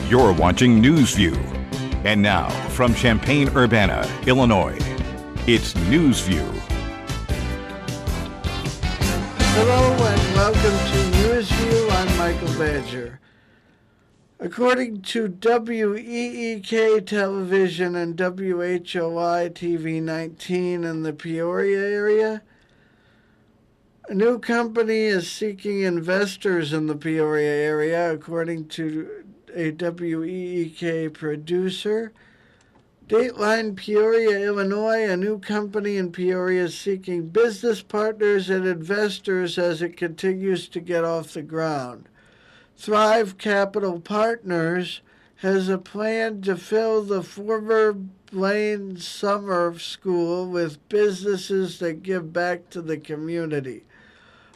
You're watching NewsView. And now, from Champaign-Urbana, Illinois, it's NewsView. Hello and welcome to NewsView. I'm Michael Badger. According to WEEK Television and WHOI TV 19 in the Peoria area, a new company is seeking investors in the Peoria area, according to a WEEK producer. Dateline Peoria, Illinois, a new company in Peoria is seeking business partners and investors as it continues to get off the ground. Thrive Capital Partners has a plan to fill the former Blaine Summer School with businesses that give back to the community.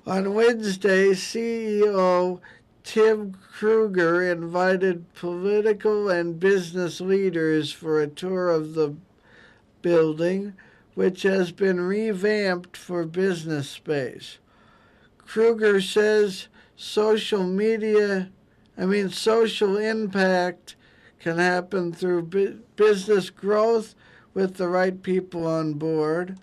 On Wednesday, CEO Tim Kruger invited political and business leaders for a tour of the building, which has been revamped for business space. Kruger says social impact can happen through business growth with the right people on board.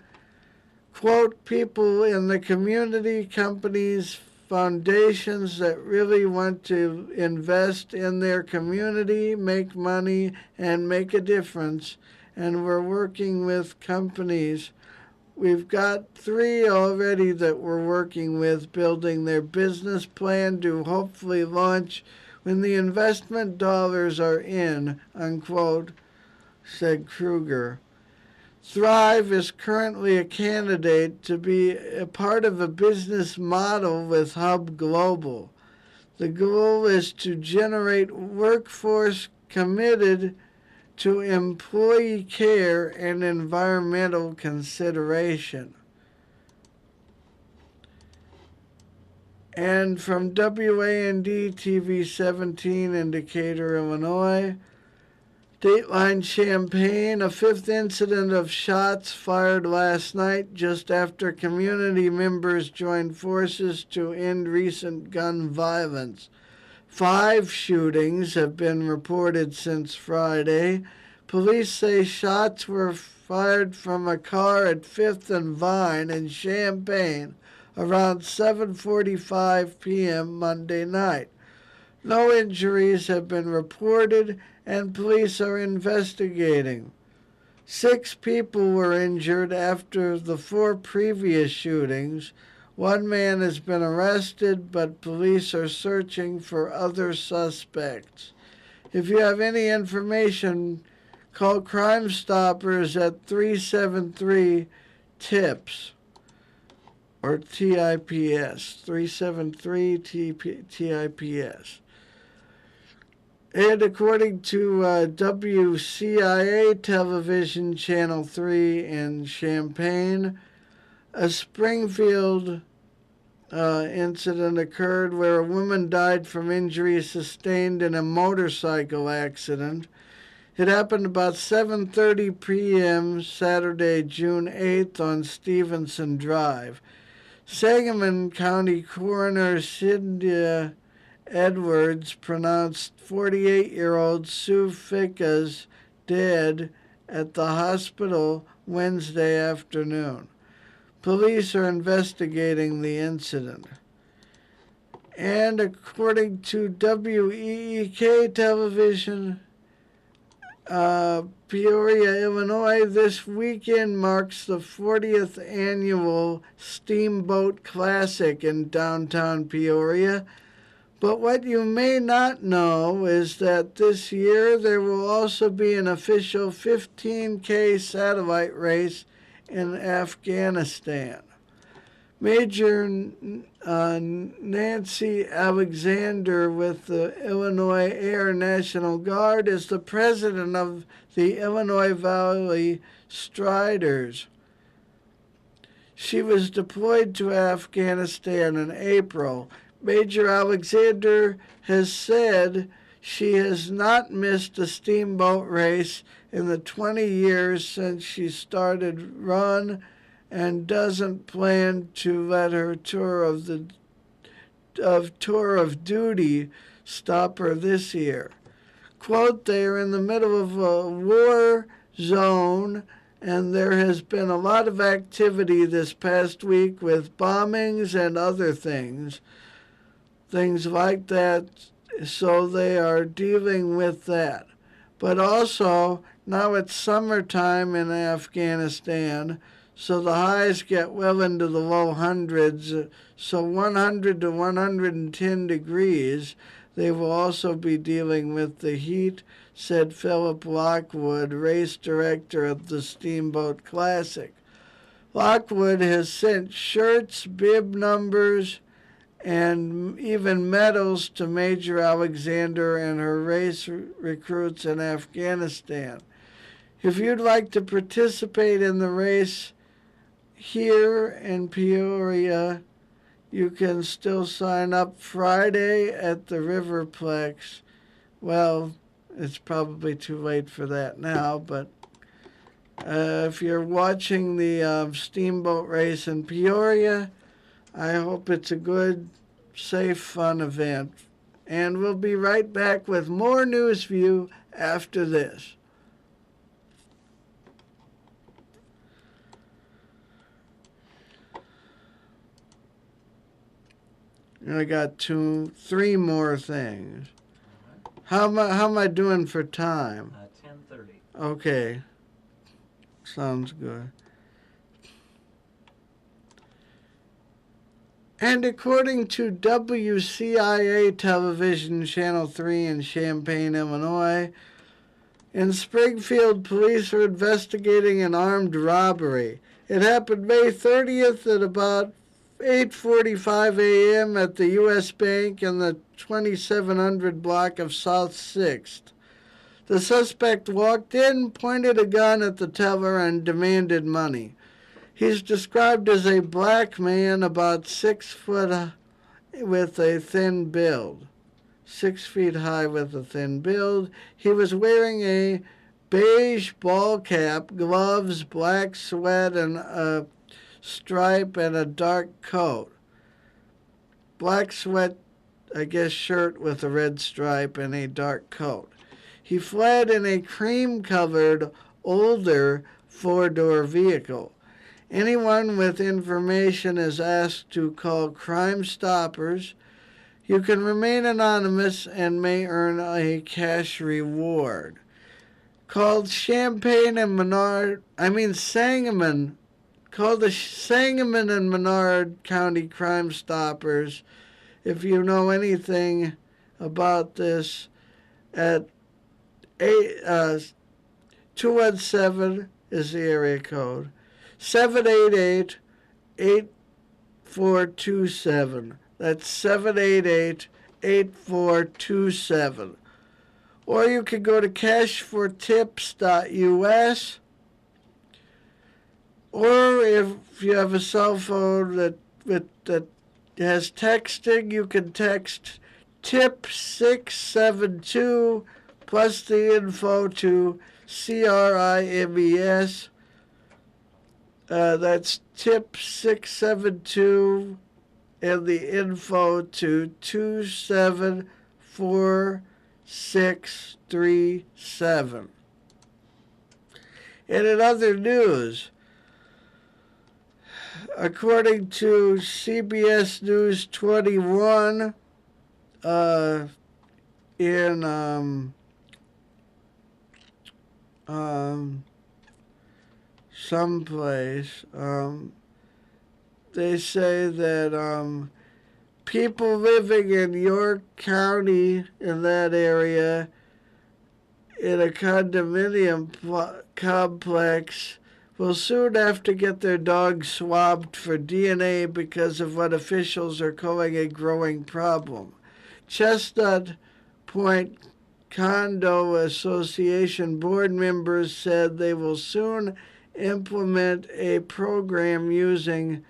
Quote, people in the community, companies, foundations that really want to invest in their community, make money, and make a difference. And we're working with companies. We've got 3 already that we're working with, building their business plan to hopefully launch when the investment dollars are in, unquote, said Kruger. Thrive is currently a candidate to be a part of a business model with Hub Global. The goal is to generate workforce committed to employee care and environmental consideration. And from WAND TV 17 in Decatur, Illinois, Dateline Champaign, a 5th incident of shots fired last night just after community members joined forces to end recent gun violence. 5 shootings have been reported since Friday. Police say shots were fired from a car at 5th and Vine in Champaign around 7:45 p.m. Monday night. No injuries have been reported, and police are investigating. 6 people were injured after the 4 previous shootings. 1 man has been arrested, but police are searching for other suspects. If you have any information, call Crime Stoppers at 373-TIPS or TIPS, 373-TIPS. And according to WCIA Television Channel 3 in Champaign, a Springfield incident occurred where a woman died from injuries sustained in a motorcycle accident. It happened about 7:30 p.m. Saturday, June 8th on Stevenson Drive. Sangamon County Coroner Cynthia Edwards pronounced 48-year-old Sue Ficas dead at the hospital Wednesday afternoon. Police are investigating the incident. And according to WEEK Television, Peoria, Illinois, this weekend marks the 40th annual Steamboat Classic in downtown Peoria. But what you may not know is that this year there will also be an official 15K satellite race in Afghanistan. Major Nancy Alexander with the Illinois Air National Guard is the president of the Illinois Valley Striders. She was deployed to Afghanistan in April. Major Alexander has said she has not missed a steamboat race in the 20 years since she started run and doesn't plan to let her tour of duty stop her this year. quote, they are in the middle of a war zone, and there has been a lot of activity this past week with bombings and other things like that, so they are dealing with that. But also, now it's summertime in Afghanistan, so the highs get well into the low hundreds, so 100 to 110 degrees. They will also be dealing with the heat, said Philip Lockwood, race director of the Steamboat Classic. Lockwood has sent shirts, bib numbers, and even medals to Major Alexander and her race recruits in Afghanistan. If you'd like to participate in the race here in Peoria, you can still sign up Friday at the Riverplex. Well, it's probably too late for that now, but if you're watching the steamboat race in Peoria, I hope it's a good, safe, fun event. And we'll be right back with more News View after this. I got three more things. How am I doing for time? 10:30. Okay. Sounds good. And according to WCIA Television Channel 3 in Champaign, Illinois, in Springfield, police are investigating an armed robbery. It happened May 30th at about 8:45 a.m. at the U.S. Bank in the 2700 block of South 6th. The suspect walked in, pointed a gun at the teller, and demanded money. He's described as a black man about 6 foot with a thin build. 6 feet high with a thin build. He was wearing a beige ball cap, gloves, black sweat, and a stripe, and a dark coat. Black sweat, I guess, shirt with a red stripe and a dark coat. He fled in a cream-colored, older four-door vehicle. Anyone with information is asked to call Crime Stoppers. You can remain anonymous and may earn a cash reward. Called Sangamon, called the Sangamon and Menard County Crime Stoppers if you know anything about this at 217 is the area code. 788-8427. That's 788-8427. Or you can go to cashfortips.us. Or if you have a cell phone that has texting, you can text tip 672 plus the info to CRIMES. That's tip 672 and the info to 274637. And in other news, according to CBS News 21, in someplace, they say that people living in York County, in that area, in a condominium complex, will soon have to get their dogs swabbed for DNA because of what officials are calling a growing problem. Chestnut Point Condo Association board members said they will soon implement a program using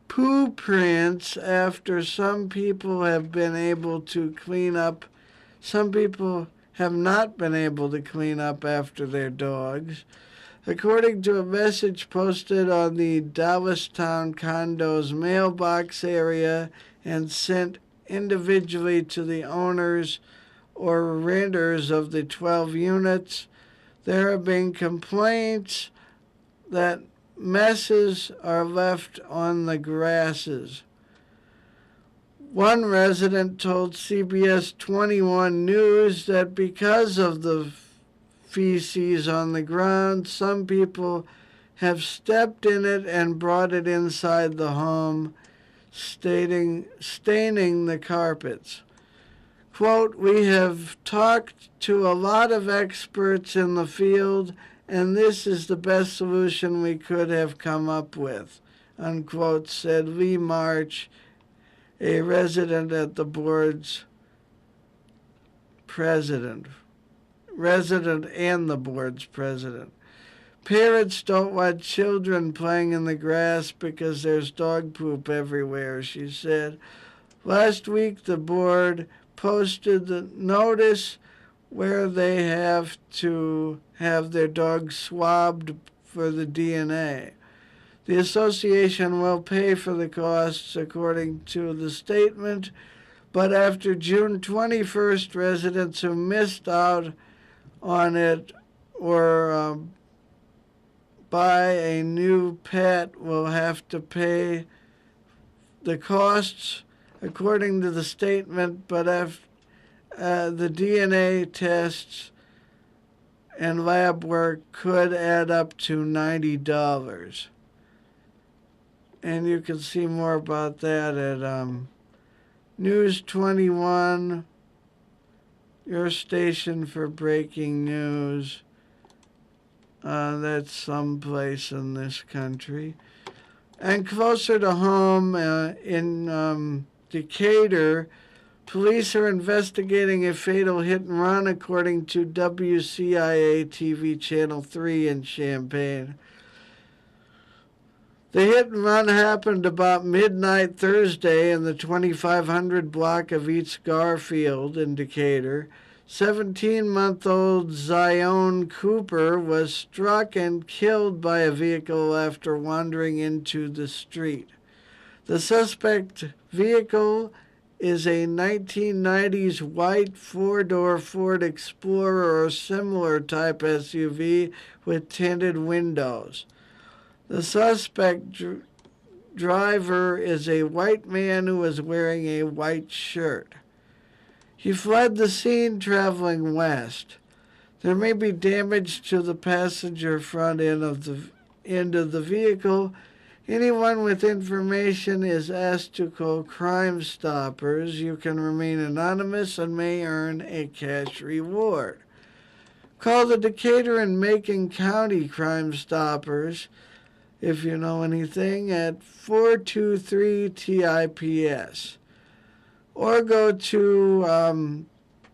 poo prints after some people have been able to clean up. Some people have not been able to clean up after their dogs. According to a message posted on the Dallastown Condo's mailbox area and sent individually to the owners or renters of the 12 units. There have been complaints that messes are left on the grasses. One resident told CBS 21 News that because of the feces on the ground, some people have stepped in it and brought it inside the home, staining the carpets. Quote, "We have talked to a lot of experts in the field, and this is the best solution we could have come up with," unquote, said Lee March, a resident and the board's president. Parents don't want children playing in the grass because there's dog poop everywhere, she said. Last week, the board posted the notice where they have to have their dogs swabbed for the DNA. The association will pay for the costs, according to the statement, but after June 21st, residents who missed out on it or buy a new pet will have to pay the costs, according to the statement, but after the DNA tests and lab work could add up to $90. And you can see more about that at News 21, your station for breaking news. That's someplace in this country. And closer to home, in Decatur, police are investigating a fatal hit-and-run, according to WCIA TV Channel 3 in Champaign. The hit-and-run happened about midnight Thursday in the 2500 block of East Garfield in Decatur. 17-month-old Zion Cooper was struck and killed by a vehicle after wandering into the street. The suspect vehicle is a 1990s white four-door Ford Explorer or similar type SUV with tinted windows. The suspect driver is a white man who is wearing a white shirt. He fled the scene traveling west. There may be damage to the passenger front end of the vehicle. Anyone with information is asked to call Crime Stoppers. You can remain anonymous and may earn a cash reward. Call the Decatur and Macon County Crime Stoppers, if you know anything, at 423-TIPS. Or go to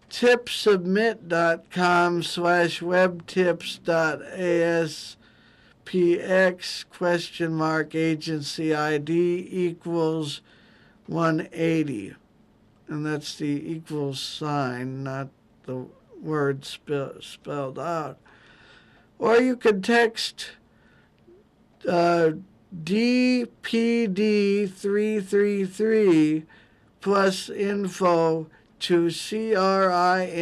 tipsubmit.com/webtips.aspx ? Agency ID equals 180. And that's the equals sign, not the word spelled out. Or you could text DPD333 plus info to CRIMES.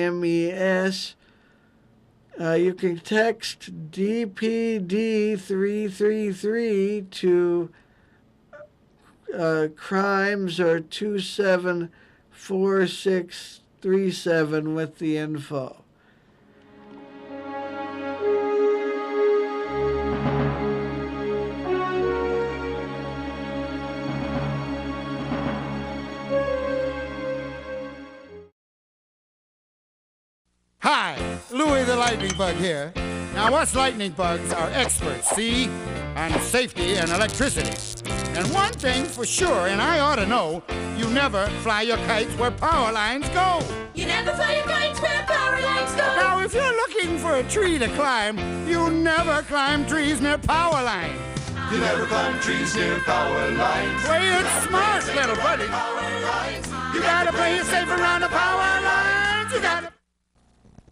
You can text DPD333 to crimes or 274637 with the info. Hi, Louis the Lightning Bug here. Now, us lightning bugs are experts, see, on safety and electricity. And one thing for sure, and I ought to know, you never fly your kites where power lines go. You never fly your kites where power lines go. Now, if you're looking for a tree to climb, you never climb trees near power lines. You never climb trees near power lines. Play it smart, little buddy. Power lines. You gotta play it safe around the power lines. You gotta...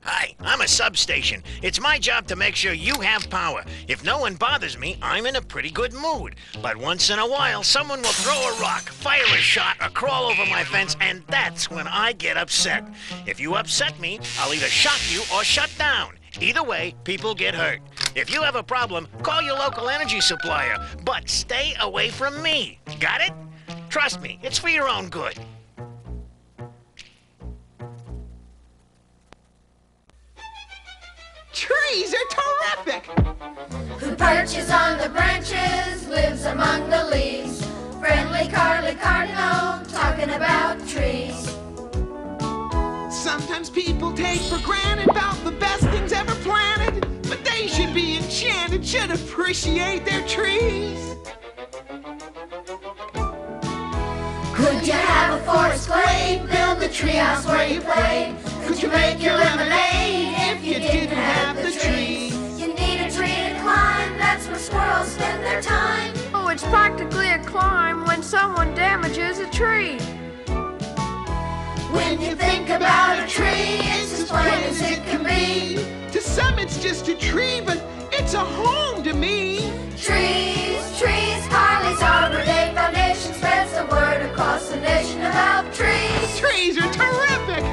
Hi, I'm a substation. It's my job to make sure you have power. If no one bothers me, I'm in a pretty good mood. But once in a while, someone will throw a rock, fire a shot, or crawl over my fence, and that's when I get upset. If you upset me, I'll either shock you or shut down. Either way, people get hurt. If you have a problem, call your local energy supplier, but stay away from me. Got it? Trust me, it's for your own good. Trees are terrific! Who perches on the branches, lives among the leaves. Friendly Carly Cardinal, talking about trees. Sometimes people take for granted about the best things ever planted, but they should be enchanted, should appreciate their trees. Could you have a forest glade, build the treehouse where you played? Could you make your lemonade if you didn't have the trees? You need a tree to climb, that's where squirrels spend their time. Oh, it's practically a climb when someone damages a tree. When you think about a tree, it's as plain as it can be. To some it's just a tree, but it's a home to me. Trees, trees, Carly's Arbor Day Foundation spreads the word across the nation about trees. Trees are terrific!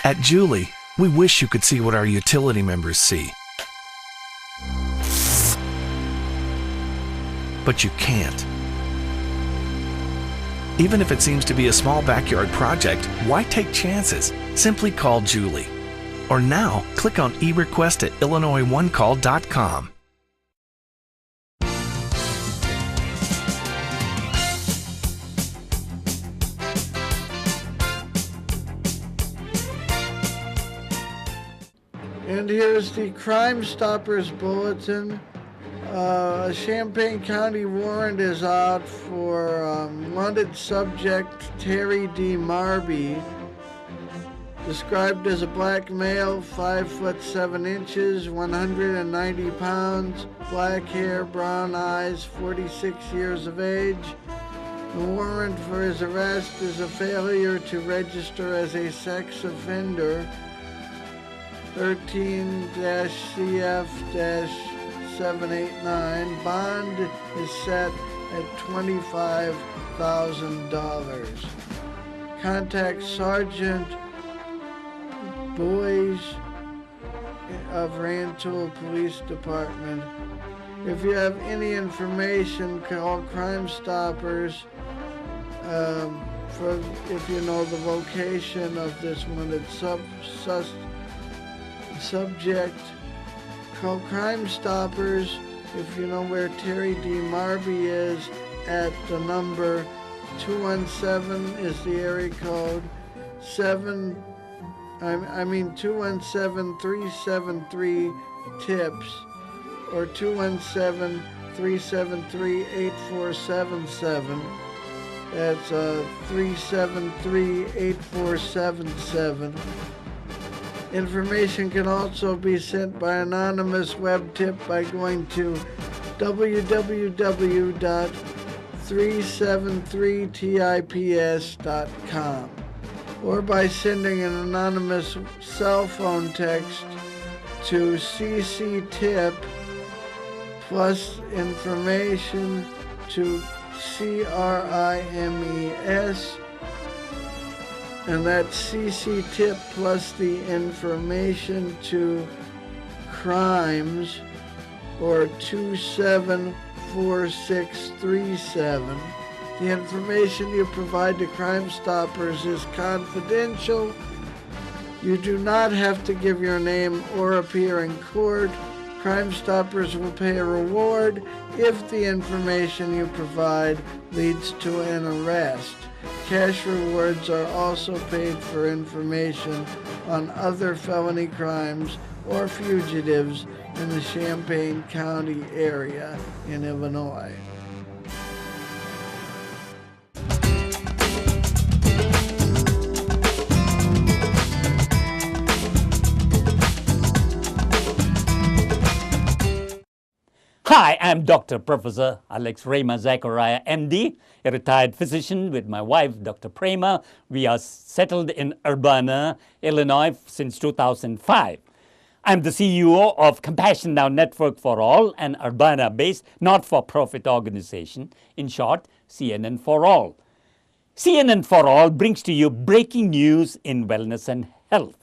At Julie, we wish you could see what our utility members see. But you can't. Even if it seems to be a small backyard project, why take chances? Simply call Julie. Or now, click on e-request at illinoisoncall.com. And here's the Crime Stoppers Bulletin. A Champaign County warrant is out for wanted subject Terry D. Marby, described as a black male, 5 foot 7 inches, 190 pounds, black hair, brown eyes, 46 years of age. The warrant for his arrest is a failure to register as a sex offender, 13-CF-789. Bond is set at $25,000. Contact Sergeant Boys of Rantoul Police Department. If you have any information, call Crime Stoppers. If you know the location of this wanted subject, call Crime Stoppers if you know where Terry D. Marby is at the number 217 is the area code 217-373-TIPS or 217-373-8477. That's 373-8477. Information can also be sent by anonymous web tip by going to www.373tips.com or by sending an anonymous cell phone text to CCTIP plus information to CRIMES, and that's CCTIP plus the information to crimes, or 274637. The information you provide to Crime Stoppers is confidential. You do not have to give your name or appear in court. Crime Stoppers will pay a reward if the information you provide leads to an arrest. Cash rewards are also paid for information on other felony crimes or fugitives in the Champaign County area in Illinois. Hi, I'm Dr. Professor Alex Rema Zachariah, MD, a retired physician with my wife, Dr. Prema. We are settled in Urbana, Illinois since 2005. I'm the CEO of Compassion Now Network for All, an Urbana-based not-for-profit organization. In short, CNN for All. CNN for All brings to you breaking news in wellness and health.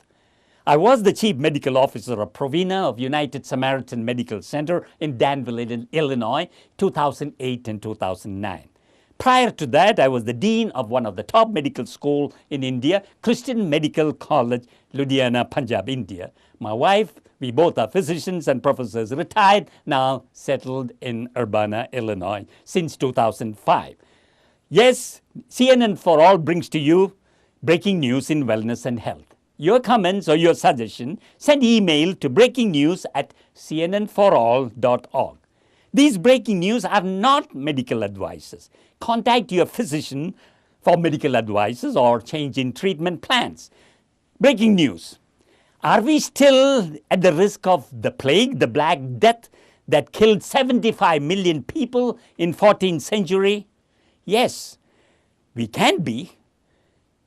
I was the Chief Medical Officer of Provena of United Samaritan Medical Center in Danville, Illinois, 2008 and 2009. Prior to that, I was the Dean of one of the top medical schools in India, Christian Medical College, Ludhiana, Punjab, India. My wife, we both are physicians and professors, retired, now settled in Urbana, Illinois, since 2005. Yes, CNN for All brings to you breaking news in wellness and health. Your comments or your suggestion, send email to breakingnews@cnnforall.org. These breaking news are not medical advices. Contact your physician for medical advices or change in treatment plans. Breaking news. Are we still at the risk of the plague, the Black Death that killed 75 million people in 14th century? Yes, we can be.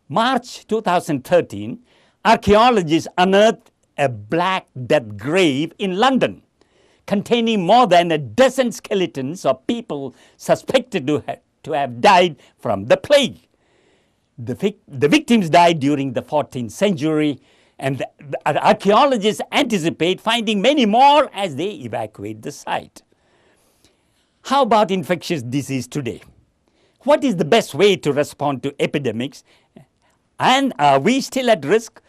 March 2013, archaeologists unearthed a Black Death grave in London containing more than a dozen skeletons of people suspected to have died from the plague. The victims died during the 14th century, and the archaeologists anticipate finding many more as they evacuate the site. How about infectious disease today? What is the best way to respond to epidemics? And are we still at risk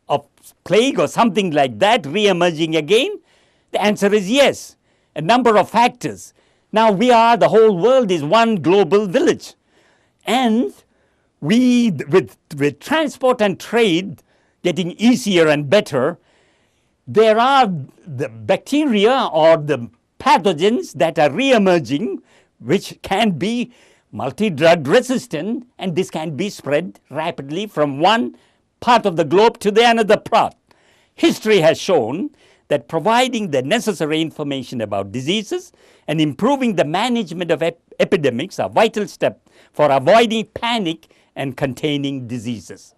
of plague or something like that re-emerging again? The answer is yes. A number of factors. Now the whole world is one global village. And with transport and trade getting easier and better, there are the bacteria or the pathogens that are re-emerging, which can be multi-drug resistant, and this can be spread rapidly from one part of the globe to the another part. History has shown that providing the necessary information about diseases and improving the management of epidemics are vital steps for avoiding panic and containing diseases.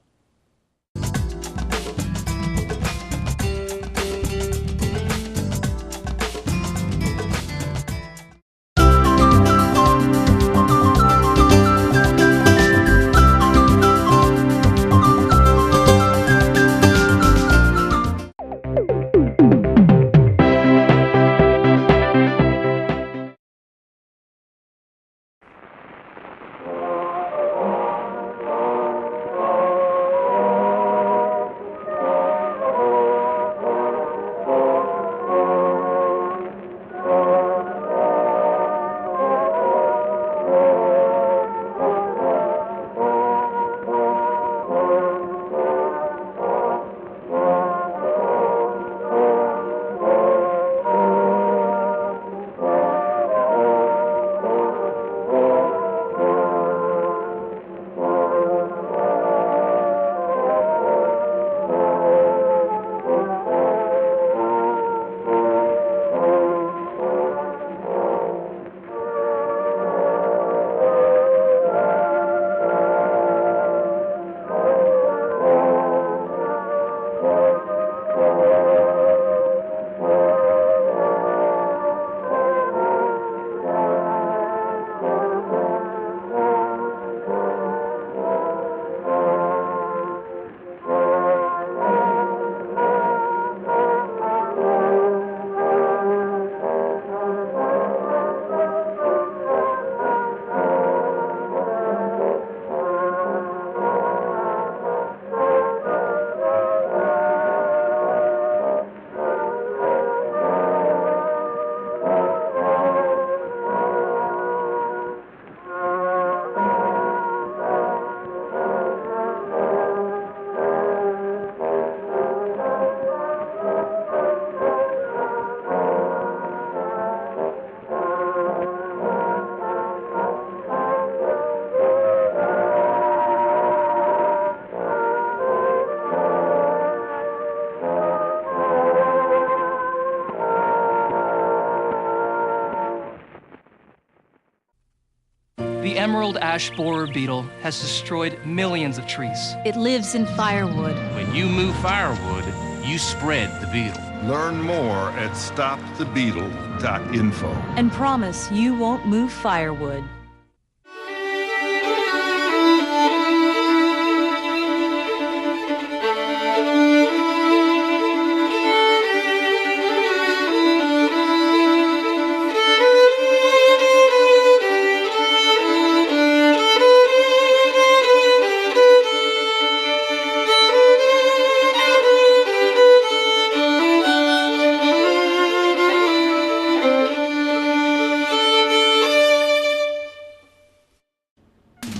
The emerald ash borer beetle has destroyed millions of trees. It lives in firewood. When you move firewood, you spread the beetle. Learn more at stopthebeetle.info. And promise you won't move firewood.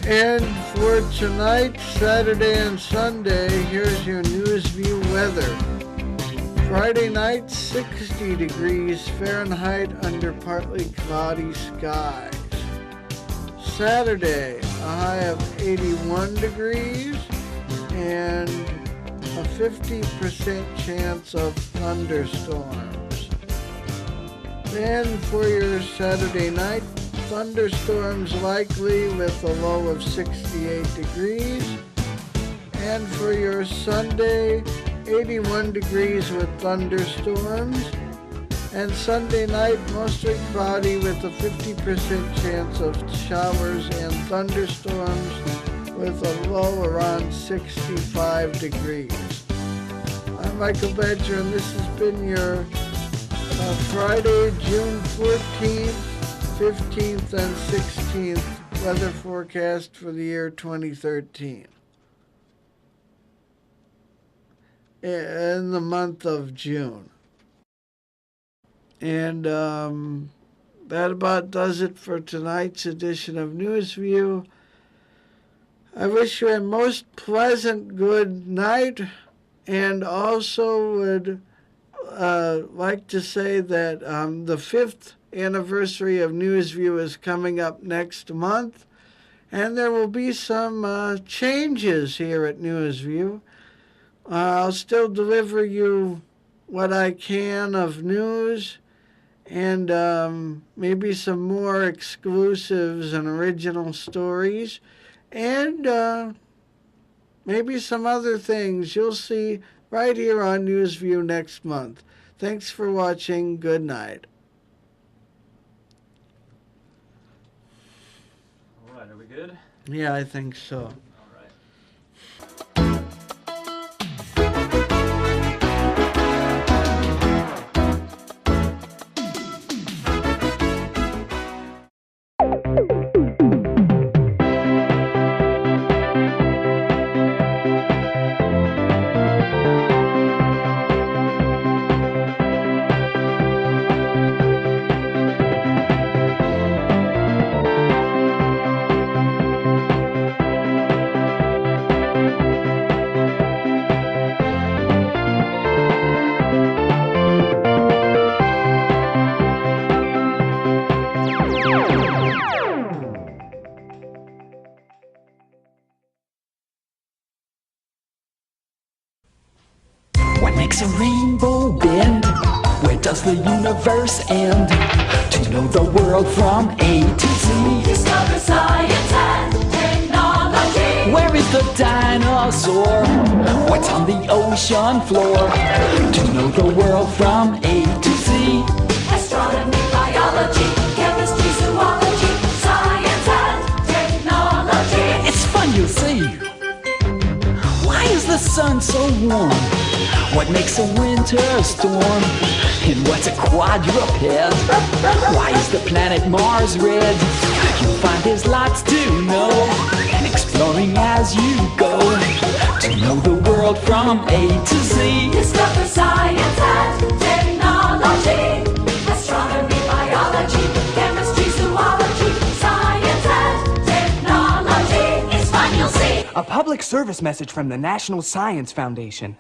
And for tonight, Saturday and Sunday, here's your Newsview weather. Friday night, 60 degrees Fahrenheit under partly cloudy skies. Saturday, a high of 81 degrees and a 50% chance of thunderstorms. Then for your Saturday night, thunderstorms likely with a low of 68 degrees. And for your Sunday, 81 degrees with thunderstorms. And Sunday night, mostly cloudy with a 50% chance of showers and thunderstorms with a low around 65 degrees. I'm Michael Badger, and this has been your Friday, June 14th, 15th and 16th weather forecast for the year 2013. In the month of June. And that about does it for tonight's edition of Newsview. I wish you a most pleasant good night, and also would like to say that the 5th anniversary of Newsview is coming up next month, and there will be some changes here at Newsview. I'll still deliver you what I can of news, and maybe some more exclusives and original stories, and maybe some other things you'll see right here on Newsview next month. Thanks for watching. Good night. All right, are we good? Yeah, I think so. Makes a rainbow bend? Where does the universe end? To know the world from A to Z, Discover science and technology. Where is the dinosaur? What's on the ocean floor? To know the world from A to Z, Astronomy, biology, chemistry, zoology, science and technology. It's fun, you'll see. Why is the sun so warm? What makes a winter storm? And what's a quadruped? Why is the planet Mars red? You'll find there's lots to know, exploring as you go, to know the world from A to Z. Discover science and technology. Astronomy, biology, chemistry, zoology, science and technology. It's fun, you'll see. A public service message from the National Science Foundation.